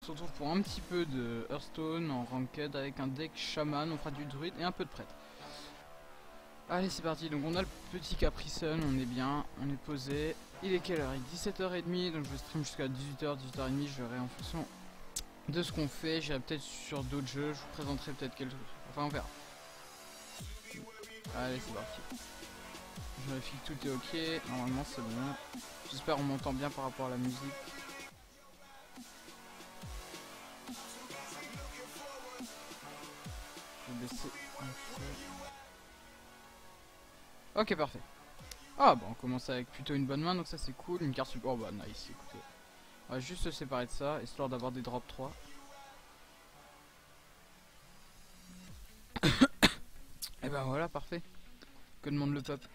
se retrouve pour un petit peu de Hearthstone en ranked avec un deck chaman, on fera du druide et un peu de prêtre. Allez c'est parti, donc on a le petit Capricon, on est bien, on est posé. Il est quelle heure? Il est 17h30, donc je vais stream jusqu'à 18h, 18h30, je verrai en fonction de ce qu'on fait. J'irai peut-être sur d'autres jeux, je vous présenterai peut-être quelque chose. Enfin on verra. Allez c'est parti. Je vérifie que tout est ok, normalement c'est bon. J'espère qu'on m'entend bien par rapport à la musique. Je vais baisser un peu. Ok parfait. Ah bah on commence avec plutôt une bonne main, donc ça c'est cool. Une carte support, oh bah nice, écoutez. On va juste se séparer de ça, histoire d'avoir des drops 3. Et ben voilà, parfait. Que demande le peuple?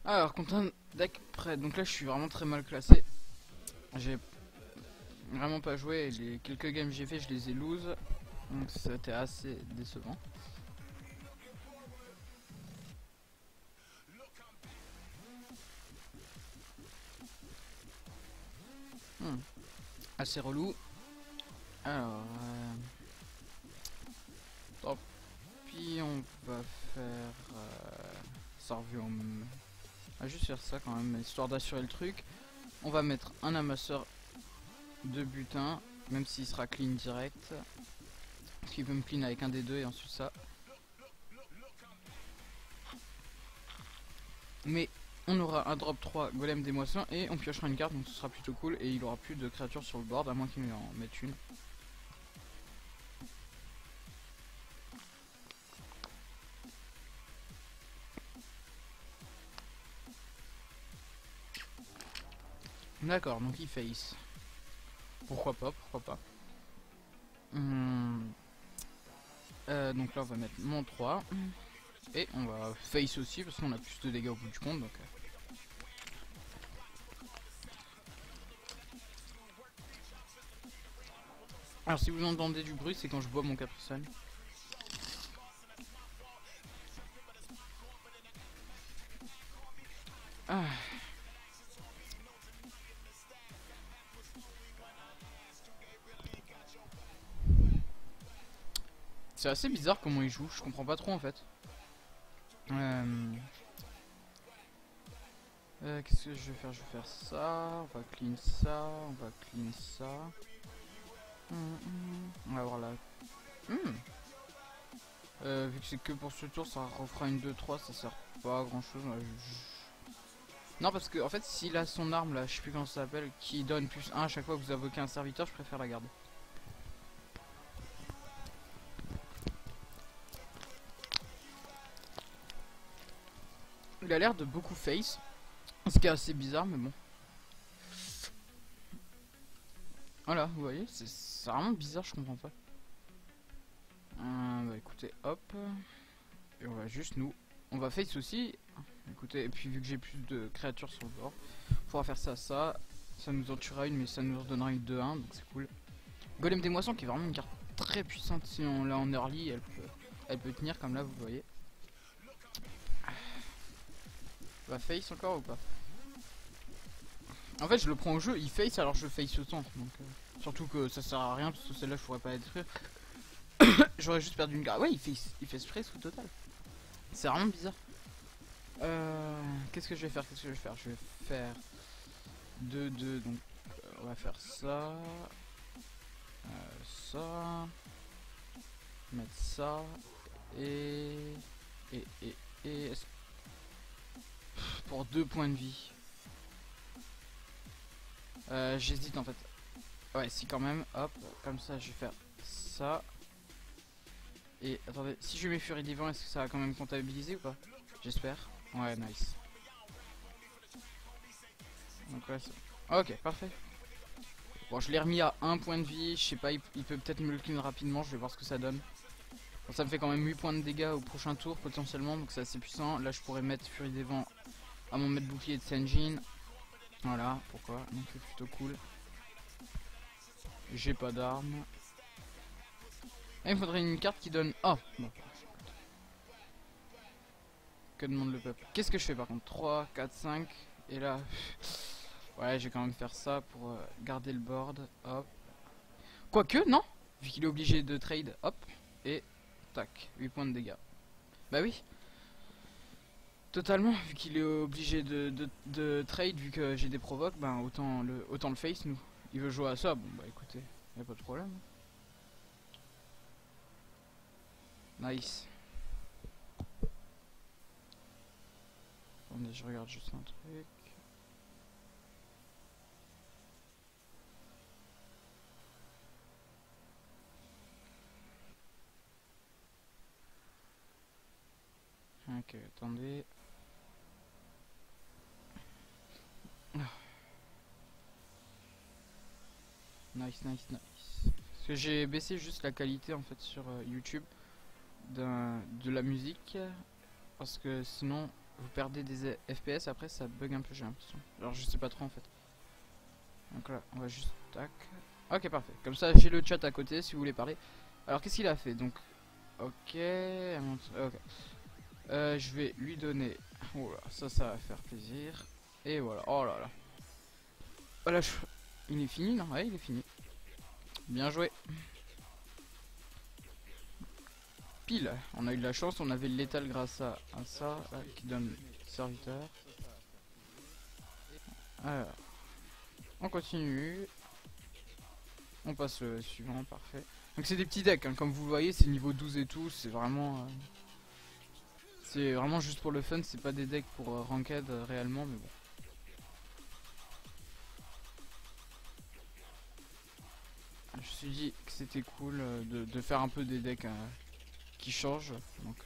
Alors, contre un deck prêt, donc là je suis vraiment très mal classé. J'ai vraiment pas joué, et les quelques games que j'ai fait je les ai lose. Donc c'était assez décevant. Assez relou. Alors, tant pis, on va faire ça revient au même. On va juste faire ça quand même, histoire d'assurer le truc. On va mettre un amasseur de butin, même s'il sera clean direct. Parce qu'il peut me clean avec un des deux et ensuite ça. Mais on aura un drop 3 golem des moissons et on piochera une carte, donc ce sera plutôt cool. Et il aura plus de créatures sur le board, à moins qu'il en mette une. D'accord, donc il face. Pourquoi pas, pourquoi pas. Donc là on va mettre mon 3. Et on va face aussi parce qu'on a plus de dégâts au bout du compte. Donc, alors si vous entendez du bruit, c'est quand je bois mon Capricon. Ah. C'est assez bizarre comment il joue, je comprends pas trop en fait. Qu'est-ce que je vais faire? Je vais faire ça, on va clean ça, on va clean ça. On va voir là. Vu que c'est que pour ce tour, ça refera une 2-3, ça sert pas à grand chose. Non, parce que en fait, s'il a son arme là, je sais plus comment ça s'appelle, qui donne plus 1 à chaque fois que vous invoquez un serviteur, je préfère la garder. Il a l'air de beaucoup face, ce qui est assez bizarre, mais bon. Voilà, vous voyez, c'est vraiment bizarre, je comprends pas. Bah écoutez, hop. Et on va juste on va face aussi. Écoutez, et puis vu que j'ai plus de créatures sur le bord, on pourra faire ça, ça. Ça nous en tuera une, mais ça nous redonnera une 2-1, donc c'est cool. Golem des moissons qui est vraiment une carte très puissante. Si on l'a en early, elle peut tenir comme là, vous voyez. On va face encore ou pas? En fait, je le prends au jeu, il face alors je face autant. Donc, surtout que ça sert à rien parce que celle-là je pourrais pas la détruire. J'aurais juste perdu une garde. Ouais, il fait spray sous total. C'est vraiment bizarre. Qu'est-ce que je vais faire? Qu'est-ce que je vais faire? Je vais faire 2-2. Donc, on va faire ça. Ça. Mettre ça. Et. Et. Pour 2 points de vie. J'hésite en fait. Ouais, si quand même. Hop. Comme ça, je vais faire ça. Et attendez, si je mets Furie des Vents, est-ce que ça va quand même comptabiliser ou pas? J'espère. Ouais, nice. Donc ouais, ok, parfait. Bon, je l'ai remis à 1 point de vie. Je sais pas, il peut peut-être me le clean rapidement. Je vais voir ce que ça donne. Bon, ça me fait quand même 8 points de dégâts au prochain tour potentiellement. Donc c'est assez puissant. Là, je pourrais mettre Furie des Vents à mon maître bouclier de Senjin. Voilà, pourquoi? Donc c'est plutôt cool. J'ai pas d'armes. Et il me faudrait une carte qui donne... Oh bon. Que demande le peuple? Qu'est-ce que je fais par contre? 3, 4, 5. Et là... Ouais, je vais quand même faire ça pour garder le board. Hop. Quoique, non. Vu qu'il est obligé de trade. Hop. Et... Tac. 8 points de dégâts. Bah oui. Totalement. Vu qu'il est obligé de trade, vu que j'ai des provoques, ben autant le face, nous. Il veut jouer à ça. Bon bah écoutez. Y'a pas de problème. Nice. Attendez, je regarde juste un truc. Ok, attendez. Nice, nice, nice. Parce que j'ai baissé juste la qualité en fait sur YouTube de la musique. Parce que sinon vous perdez des FPS, après ça bug un peu, j'ai l'impression. Alors je sais pas trop en fait. Donc là, on va juste tac. Ok, parfait. Comme ça, j'ai le chat à côté si vous voulez parler. Alors qu'est-ce qu'il a fait? Donc, ok, ok. Je vais lui donner. Oh là, ça va faire plaisir. Et voilà. Oh là là. Voilà, il est fini, non? Ouais, il est fini. Bien joué. Pile. On a eu de la chance. On avait le létal grâce à ça là, qui donne serviteur. Alors, on continue. On passe au suivant, parfait. Donc c'est des petits decks, hein, comme vous le voyez, c'est niveau 12 et tout, c'est vraiment juste pour le fun, c'est pas des decks pour ranked réellement, mais bon. Je me suis dit que c'était cool de faire un peu des decks qui changent, donc...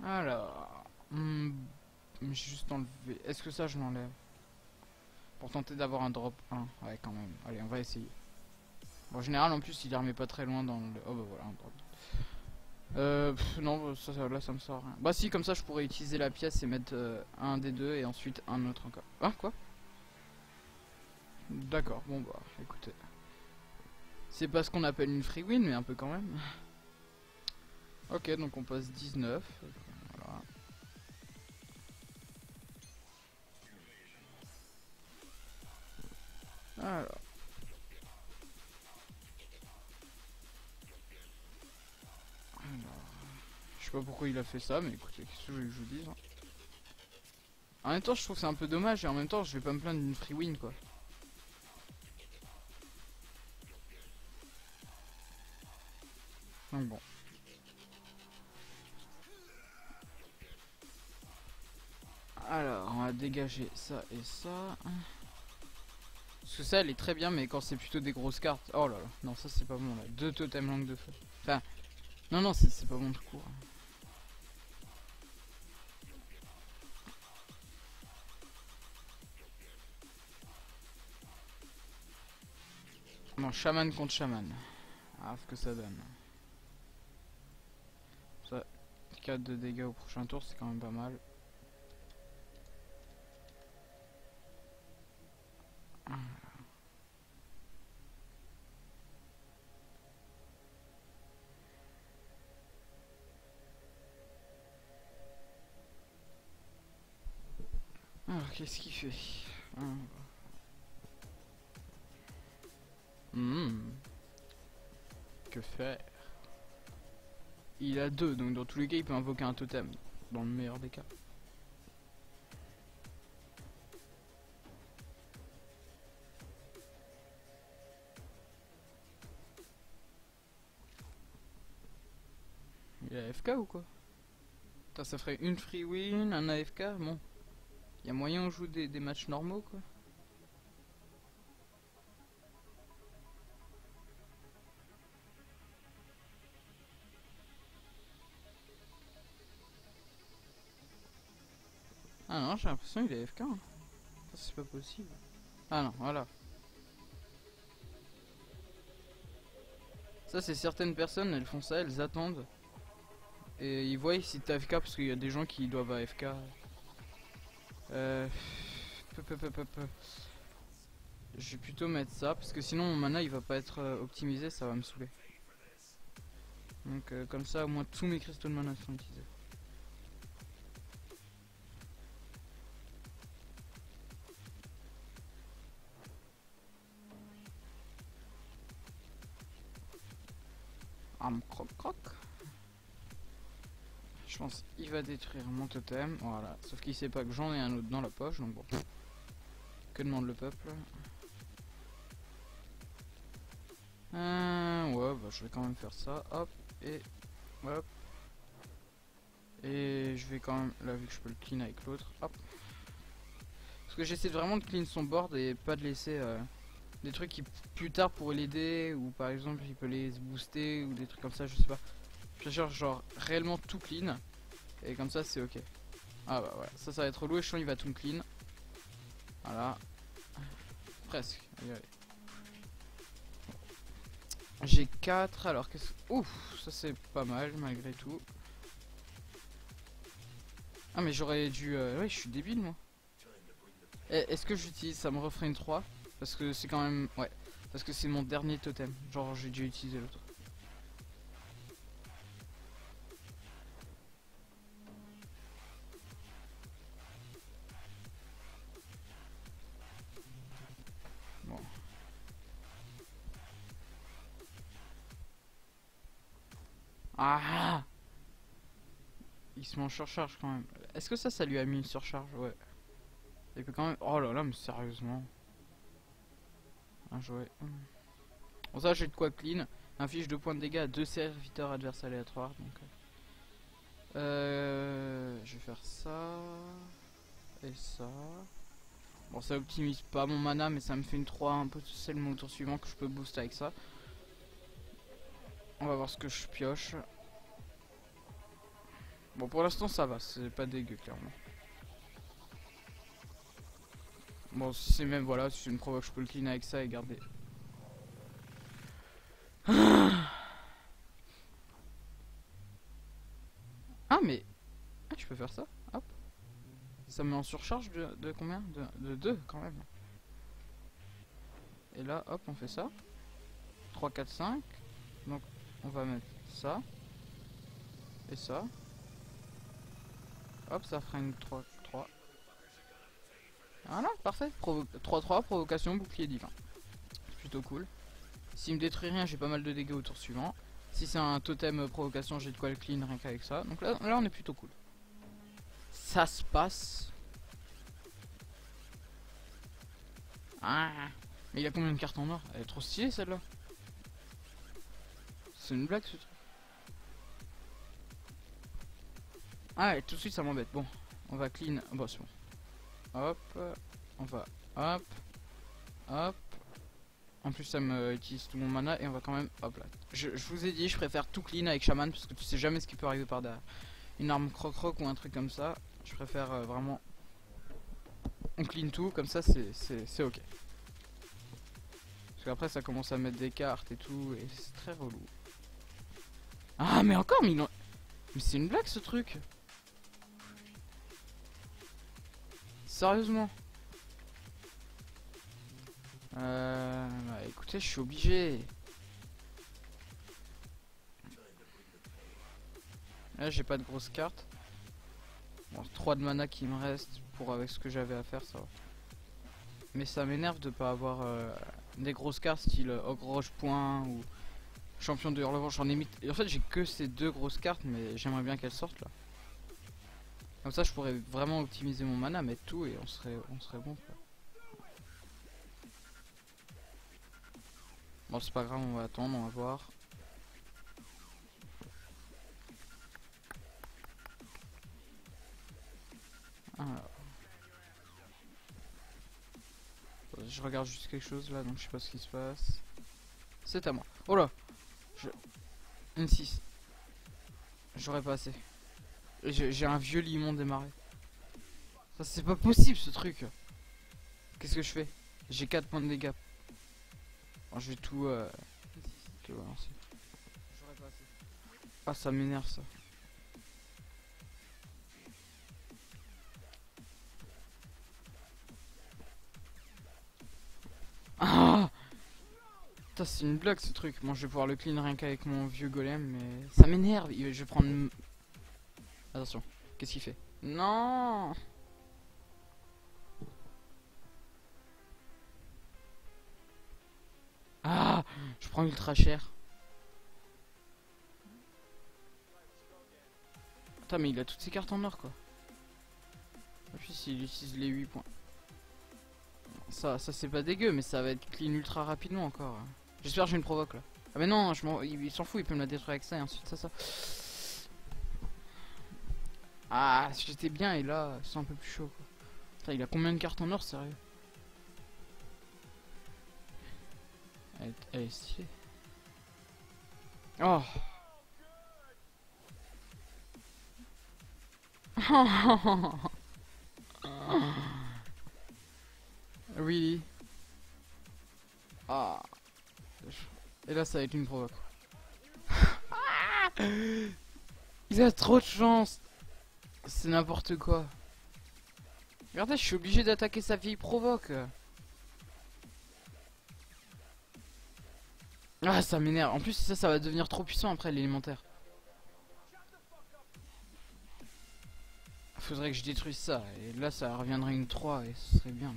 Alors... j'ai juste enlevé... Est-ce que ça je l'enlève? Pour tenter d'avoir un drop 1, ouais quand même. Allez, on va essayer. Bon, en général en plus il les remet pas très loin dans le... Oh bah voilà, un drop. Non, là ça me sort rien. Bah si, comme ça je pourrais utiliser la pièce et mettre un des deux et ensuite un autre encore. Ah quoi? D'accord, bon bah écoutez. C'est pas ce qu'on appelle une free win, mais un peu quand même. Ok, donc on passe 19. Voilà. Alors. Je sais pas pourquoi il a fait ça, mais écoutez, qu'est-ce que je vous dis. Hein. En même temps, je trouve que c'est un peu dommage et en même temps, je vais pas me plaindre d'une free win quoi. Donc bon. Alors, on va dégager ça et ça. Parce que ça, elle est très bien, mais quand c'est plutôt des grosses cartes. Oh là là, non, ça c'est pas bon là. 2 totems langue de feu. Enfin, non, c'est pas bon tout court. Non, chaman contre chaman. Ah, ce que ça donne. Ça, 4 de dégâts au prochain tour, c'est quand même pas mal. Alors, qu'est-ce qu'il fait? Que faire? Il a 2, donc dans tous les cas, il peut invoquer un totem. Dans le meilleur des cas. Il est AFK ou quoi? Putain, ça ferait une free win, un AFK, bon. Il y a moyen on joue des matchs normaux quoi. Ah non, j'ai l'impression qu'il est AFK. Hein. C'est pas possible. Ah non, voilà. Ça c'est certaines personnes, elles font ça, elles attendent et ils voient si t'es AFK parce qu'il y a des gens qui doivent AFK. Peu. Je vais plutôt mettre ça parce que sinon mon mana il va pas être optimisé, ça va me saouler. Donc comme ça au moins tous mes cristaux de mana sont utilisés. Croc. Je pense qu'il va détruire mon totem, voilà. Sauf qu'il sait pas que j'en ai un autre dans la poche, donc bon. Que demande le peuple? Ouais, bah je vais quand même faire ça, hop, et hop. Et je vais quand même, là vu que je peux le clean avec l'autre, hop. Parce que j'essaie vraiment de clean son board et pas de laisser des trucs qui plus tard pourraient l'aider, ou par exemple il peut les booster, ou des trucs comme ça, je sais pas. Je cherche genre réellement tout clean, et comme ça c'est ok. Ah bah ouais, ça va être relou et je sens il va tout me clean. Voilà. Presque, allez. J'ai 4, alors qu'est-ce... Ouf, ça c'est pas mal malgré tout. Ah mais j'aurais dû... Ouais, je suis débile moi. Est-ce que j'utilise, ça me referait une 3? Parce que c'est quand même... Ouais, parce que c'est mon dernier totem. Genre j'ai déjà utilisé l'autre. Bon. Ah, il se met en surcharge quand même. Est-ce que ça lui a mis une surcharge? Ouais. Il peut quand même... Oh là là, mais sérieusement. Un jouet. Bon ça j'ai de quoi clean. Inflige 2 points de dégâts à 2 serviteurs adverses aléatoires. Donc, je vais faire ça. Et ça. Bon ça optimise pas mon mana mais ça me fait une 3 un peu c'est mon tour suivant que je peux booster avec ça. On va voir ce que je pioche. Bon pour l'instant ça va, c'est pas dégueu clairement. Bon si c'est même voilà, si c'est une provoque je peux le clean avec ça et garder. Ah mais... Ah tu peux faire ça, hop. Ça me met en surcharge de combien de 2 quand même. Et là hop on fait ça. 3, 4, 5. Donc on va mettre ça. Et ça. Hop ça fera une 3. Voilà, parfait. 3-3, provocation, bouclier divin. C'est plutôt cool. S'il me détruit rien, j'ai pas mal de dégâts au tour suivant. Si c'est un totem provocation, j'ai de quoi le clean rien qu'avec ça. Donc là on est plutôt cool. Ça se passe. Ah, mais il a combien de cartes en or? Elle est trop stylée celle-là. C'est une blague ce truc. Ah et tout de suite ça m'embête. Bon, on va clean. Bon c'est bon. Hop, on va hop, hop. En plus ça me utilise tout mon mana et on va quand même hop là. Je vous ai dit je préfère tout clean avec shaman parce que tu sais jamais ce qui peut arriver par derrière. Une arme croc ou un truc comme ça. Je préfère vraiment on clean tout comme ça c'est ok. Parce qu'après ça commence à mettre des cartes et tout et c'est très relou. Ah mais encore mais c'est une blague ce truc. Sérieusement. Bah, écoutez, je suis obligé. Là, j'ai pas de grosses cartes. Bon, 3 de mana qui me reste pour avec ce que j'avais à faire, ça va. Mais ça m'énerve de pas avoir des grosses cartes style Ogre Roche Point ou Champion de Hurlevent. J'en ai mis. Et en fait, j'ai que ces 2 grosses cartes, mais j'aimerais bien qu'elles sortent là. Comme ça, je pourrais vraiment optimiser mon mana, mettre tout et on serait bon. Quoi. Bon, c'est pas grave, on va attendre, on va voir. Alors. Je regarde juste quelque chose là, donc je sais pas ce qui se passe. C'est à moi. Oh là, une 6. J'aurais pas assez. J'ai un vieux limon démarré. Ça c'est pas possible ce truc. Qu'est-ce que je fais? J'ai 4 points de dégâts. Alors, je vais tout balancer. J'aurais pas assez. Ah ça m'énerve ça. c'est une blague ce truc. Bon, je vais pouvoir le clean rien qu'avec mon vieux golem, mais ça m'énerve. Je vais prendre. Attention, qu'est-ce qu'il fait? Non! Ah! Je prends ultra cher. Attends, mais il a toutes ses cartes en or quoi. Et puis s'il utilise les 8 points. Ça c'est pas dégueu, mais ça va être clean ultra rapidement encore. J'espère que je une provoque là. Ah mais non, il s'en fout, il peut me la détruire avec ça et ensuite ça. Ah, j'étais bien et là, c'est un peu plus chaud quoi. Putain, il a combien de cartes en or, sérieux? Elle est stylée. Oh. Really? Ah. Et là, ça va être une provoque. Il a trop de chance. C'est n'importe quoi. Regardez, je suis obligé d'attaquer sa vieille provoque. Ah, ça m'énerve. En plus, ça va devenir trop puissant après l'élémentaire. Faudrait que je détruise ça. Et là, ça reviendrait une 3 et ce serait bien.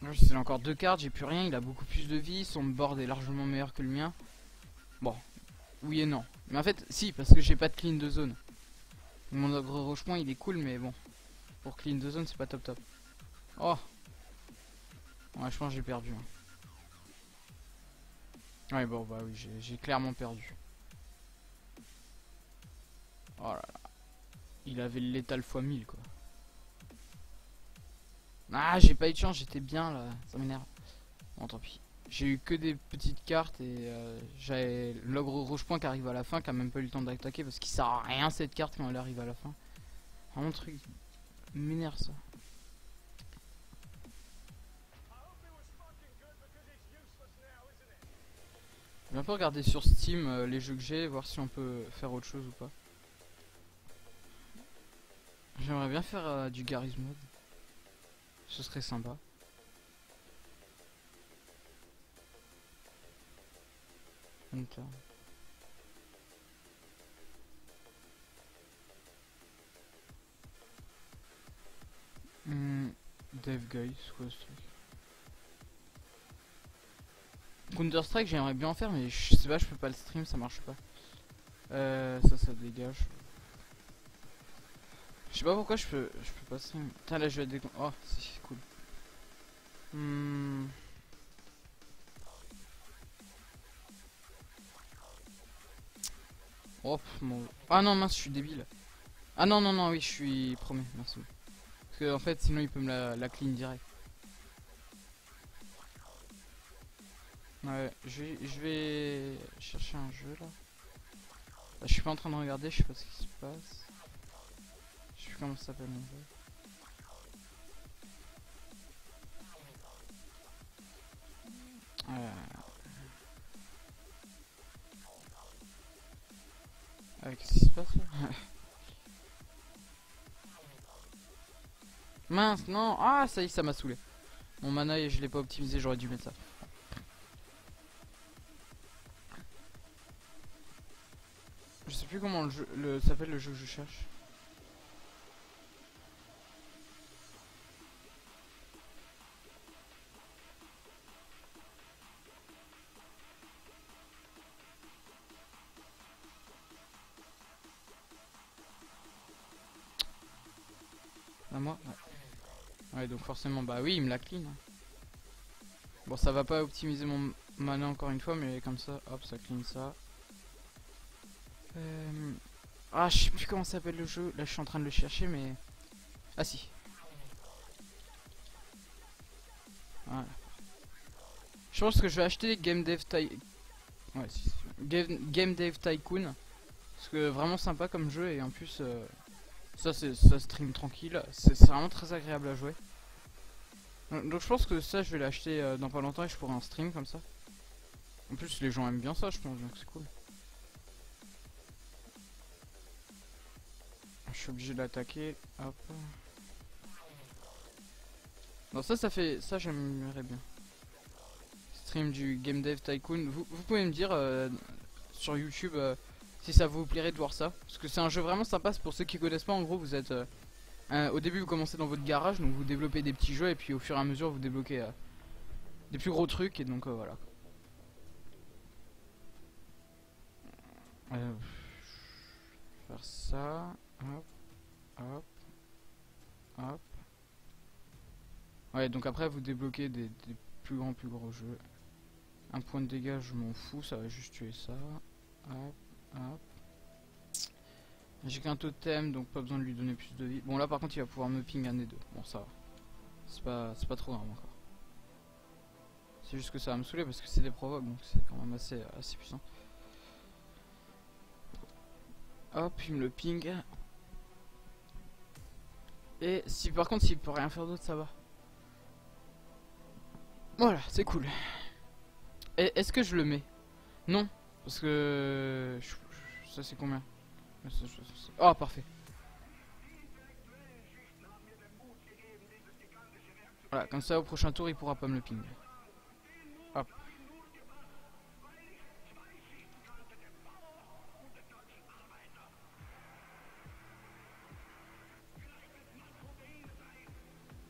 Il a encore 2 cartes, j'ai plus rien. Il a beaucoup plus de vie. Son board est largement meilleur que le mien. Bon, oui et non. Mais en fait, si, parce que j'ai pas de clean de zone. Mon ogre roche-point il est cool, mais bon. Pour clean de zone, c'est pas top top. Oh! Ouais, je pense que j'ai perdu. Ouais, bon, bah oui, j'ai clairement perdu. Oh là là. Il avait le létal x 1000 quoi. Ah, j'ai pas eu de chance, j'étais bien là. Ça m'énerve. Bon, tant pis. J'ai eu que des petites cartes et j'avais l'ogre rouge-point qui arrive à la fin, qui a même pas eu le temps d'attaquer parce qu'il sert à rien cette carte quand elle arrive à la fin. Vraiment truc m'énerve ça. Je vais un peu regarder sur Steam les jeux que j'ai, voir si on peut faire autre chose ou pas. J'aimerais bien faire du Garry's Mod. Ce serait sympa. Hunter. Dev Guy, c'est quoi ce truc? Counter Strike, j'aimerais bien en faire, mais je sais pas, je peux pas le stream, ça marche pas. Ça dégage. Je sais pas pourquoi je peux pas stream. Putain, là je vais être décon... Oh, c'est cool. Oh, mon... Ah non, mince, je suis débile. Ah non, non, non, oui, je suis premier, merci. Parce que en fait, sinon il peut me la clean direct. Ouais, je vais chercher un jeu là. Là. Je suis pas en train de regarder, je sais pas ce qui se passe. Je sais plus comment ça s'appelle mon jeu. Qu'est-ce qui se passe là? Mince, non! Ah, ça y est, ça m'a saoulé. Mon mana, je l'ai pas optimisé, j'aurais dû mettre ça. Je sais plus comment le jeu s'appelle le jeu que je cherche. À moi? Ouais. Ouais, donc forcément, bah oui, il me la clean. Bon, ça va pas optimiser mon mana encore une fois, mais comme ça, hop, ça clean ça. Ah, je sais plus comment s'appelle le jeu. Là, je suis en train de le chercher, mais... Ah si. Voilà. Je pense que je vais acheter Game Dev Tycoon. Parce que vraiment sympa comme jeu, et en plus, ça stream tranquille. C'est vraiment très agréable à jouer. Donc je pense que ça, je vais l'acheter dans pas longtemps et je pourrai en stream comme ça. En plus, les gens aiment bien ça, je pense, donc c'est cool. Je suis obligé de l'attaquer. Hop. Non, ça fait... Ça, j'aimerais bien. Stream du Game Dev Tycoon. Vous pouvez me dire sur YouTube si ça vous plairait de voir ça. Parce que c'est un jeu vraiment sympa. C'est pour ceux qui connaissent pas. En gros, vous êtes... au début, vous commencez dans votre garage. Donc, vous développez des petits jeux. Et puis, au fur et à mesure, vous débloquez des plus gros trucs. Et donc, voilà. Faire ça. Hop. Hop. Hop. Ouais, donc après, vous débloquez des plus gros jeux. Un point de dégâts, je m'en fous, ça va juste tuer ça. Hop, hop. J'ai qu'un totem, donc pas besoin de lui donner plus de vie. Bon, là par contre, il va pouvoir me ping un et deux. Bon, ça va. C'est pas trop grave encore. C'est juste que ça va me saouler parce que c'est des provoques, donc c'est quand même assez puissant. Hop, il me le ping. Et si par contre, s'il peut rien faire d'autre, ça va. Voilà, c'est cool. Est-ce que je le mets? Non, parce que... Ça c'est combien? Oh, parfait. Voilà, comme ça au prochain tour il pourra pas me le ping. Hop.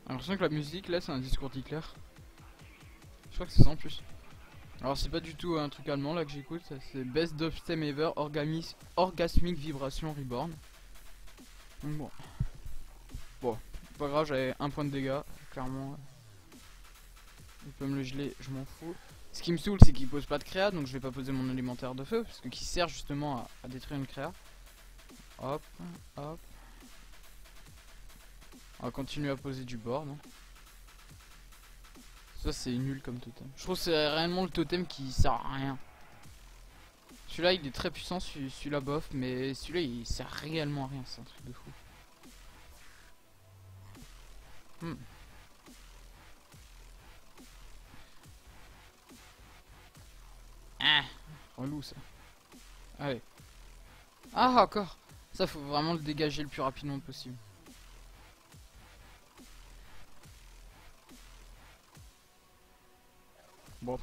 Alors je sens que la musique là c'est un discours d'Hitler. Je crois que c'est ça en plus. Alors c'est pas du tout un truc allemand là que j'écoute, c'est Best Dubstep Ever, Orgasmic Vibration Reborn. Donc bon. Bon, pas grave, j'avais un point de dégâts, clairement. Il peut me le geler, je m'en fous. Ce qui me saoule c'est qu'il pose pas de créa, donc je vais pas poser mon élémentaire de feu, parce que qui sert justement à détruire une créa. Hop, hop. On va continuer à poser du board. Ça c'est nul comme totem. Je trouve que c'est réellement le totem qui sert à rien. Celui-là il est très puissant, celui-là bof, mais celui-là il sert réellement à rien, c'est un truc de fou. Ah, relou ça. Allez. Ah encore. Ça faut vraiment le dégager le plus rapidement possible. Bon.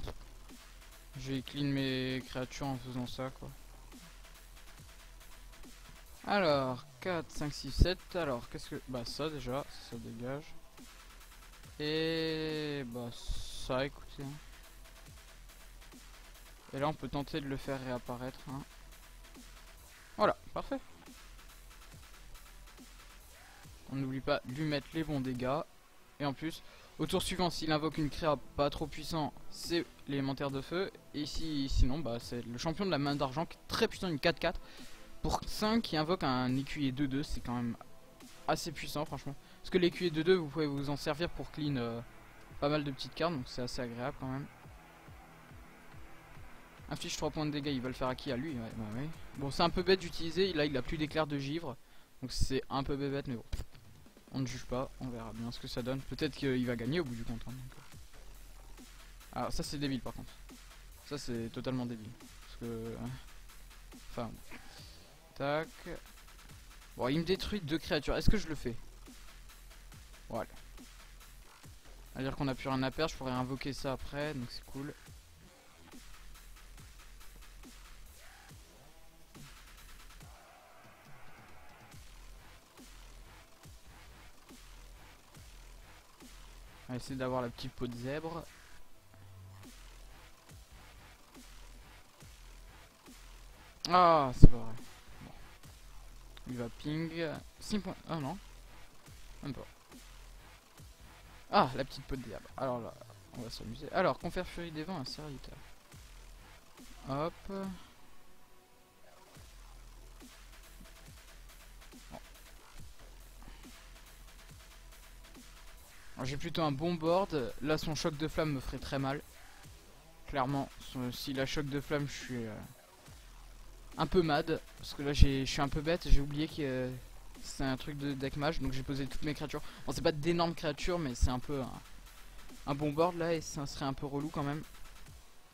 Je vais clean mes créatures en faisant ça quoi. Alors 4, 5, 6, 7. Alors qu'est-ce que... Bah ça déjà, ça dégage. Et bah ça écoutez. Et là on peut tenter de le faire réapparaître. Hein. Voilà, parfait. On n'oublie pas de lui mettre les bons dégâts. Et en plus, au tour suivant, s'il invoque une créa pas trop puissant, c'est l'élémentaire de feu. Et ici, sinon, bah c'est le champion de la main d'argent qui est très puissant, une 4-4. Pour 5 qui invoque un écuyer 2-2, c'est quand même assez puissant franchement. Parce que l'écuyer 2-2, vous pouvez vous en servir pour clean pas mal de petites cartes, donc c'est assez agréable quand même. Inflige 3 points de dégâts, il va le faire à qui? À lui, ouais, bah ouais. Bon, c'est un peu bête d'utiliser, là il a plus d'éclair de givre. Donc c'est un peu bébête, mais bon. On ne juge pas, on verra bien ce que ça donne. Peut-être qu'il va gagner au bout du compte. Hein, alors ça c'est débile par contre. Ça c'est totalement débile. Parce que... Enfin... Tac... Bon, il me détruit 2 créatures. Est-ce que je le fais? Voilà. C'est-à-dire qu'on a plus rien à perdre. Je pourrais invoquer ça après. Donc c'est cool. On va essayer d'avoir la petite peau de zèbre. Ah, c'est pas vrai. Bon. Il va ping. 6 points. Ah non. Même pas. Ah, la petite peau de diable. Alors là, on va s'amuser. Alors, confère Furie des Vents à un serviteur. Hop. J'ai plutôt un bon board. Là, son choc de flamme me ferait très mal. Clairement, s'il a choc de flamme, je suis un peu mad. Parce que là, je suis un peu bête. J'ai oublié que c'est un truc de deck mage. Donc, j'ai posé toutes mes créatures. Bon, c'est pas d'énormes créatures, mais c'est un peu un bon board là. Et ça serait un peu relou quand même.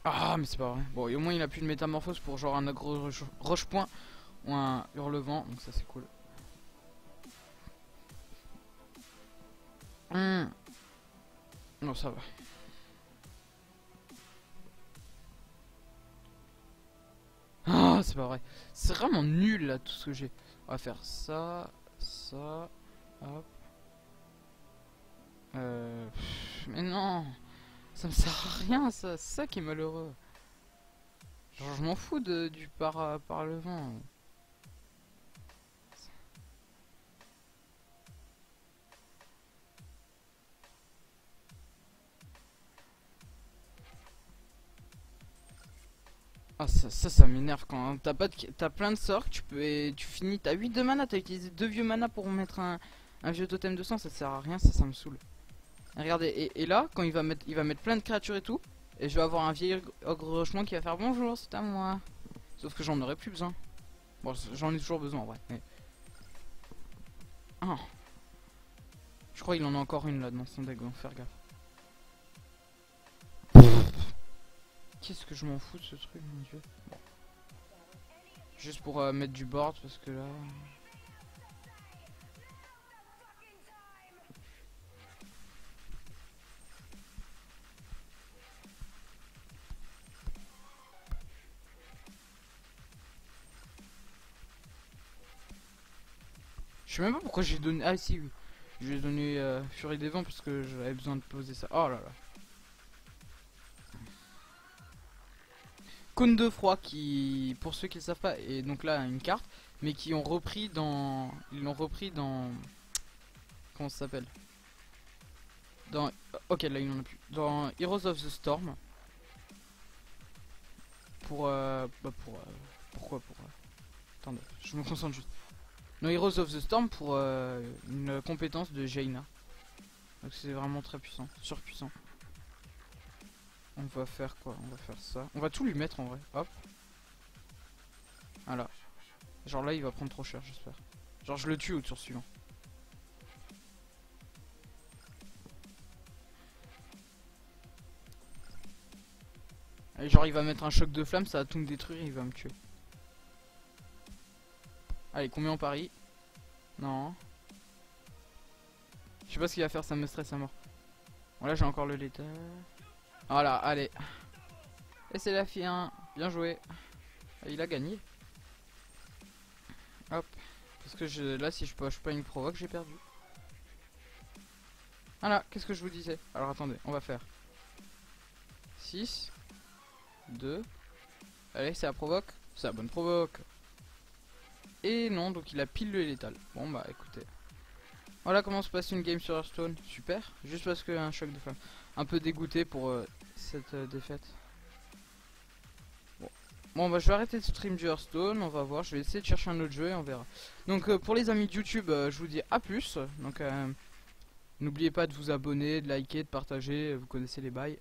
Ah, mais c'est pas vrai. Bon, et au moins, il a plus de métamorphose pour genre un aggro roche-point ou un hurlevent. Donc, ça, c'est cool. Non, ça va. Ah, c'est pas vrai. C'est vraiment nul là tout ce que j'ai. On va faire ça, ça, hop. Mais non, ça me sert à rien ça. C'est ça qui est malheureux. Genre je m'en fous du par le vent. Ah ça m'énerve quand t'as pas t'as plein de sorts, tu peux et tu finis, t'as 8 de mana, t'as utilisé 2 vieux mana pour mettre un vieux totem de sang, ça sert à rien, ça me saoule. Et regardez, et là quand il va mettre plein de créatures et tout, et je vais avoir un vieil ogre rochement qui va faire bonjour, c'est à moi. Sauf que j'en aurais plus besoin. Bon, j'en ai toujours besoin en vrai. Mais... Ah. Je crois qu'il en a encore une là dans son deck, donc faire gaffe. Qu'est-ce que je m'en fous de ce truc, mon dieu. Bon. Juste pour mettre du board parce que là... Je sais même pas pourquoi j'ai donné... Ah si, oui. Je lui ai donné Furie des Vents parce que j'avais besoin de poser ça. Oh là là. Cône de froid qui, pour ceux qui ne savent pas, est donc là une carte, mais qui ont repris dans... Ils l'ont repris dans... Comment ça s'appelle? Dans... Ok, là il en a plus. Dans Heroes of the Storm. Pour... pourquoi pour... Attendez, je me concentre juste. Dans Heroes of the Storm pour une compétence de Jaina. Donc c'est vraiment très puissant, surpuissant. On va faire quoi? On va faire ça. On va tout lui mettre en vrai. Hop. Voilà. Genre là il va prendre trop cher j'espère. Genre je le tue au tour suivant. Et genre il va mettre un choc de flamme, ça va tout me détruire, il va me tuer. Allez, combien on parie? Non. Je sais pas ce qu'il va faire, ça me stresse à mort. Bon là j'ai encore le létal. Voilà, allez. Et c'est la fille 1. Bien joué. Et il a gagné. Hop. Parce que là si je push pas une provoque, j'ai perdu. Voilà, qu'est-ce que je vous disais? Alors attendez, on va faire 6 2. Allez, c'est la provoque. C'est la bonne provoque. Et non, donc il a pile le létal. Bon bah écoutez. Voilà comment se passe une game sur Hearthstone. Super. Juste parce que un choc de flamme. Un peu dégoûté pour cette défaite. Bon bah je vais arrêter de stream du Hearthstone. On va voir. Je vais essayer de chercher un autre jeu et on verra. Donc pour les amis de YouTube, je vous dis à plus. Donc n'oubliez pas de vous abonner, de liker, de partager. Vous connaissez les bails.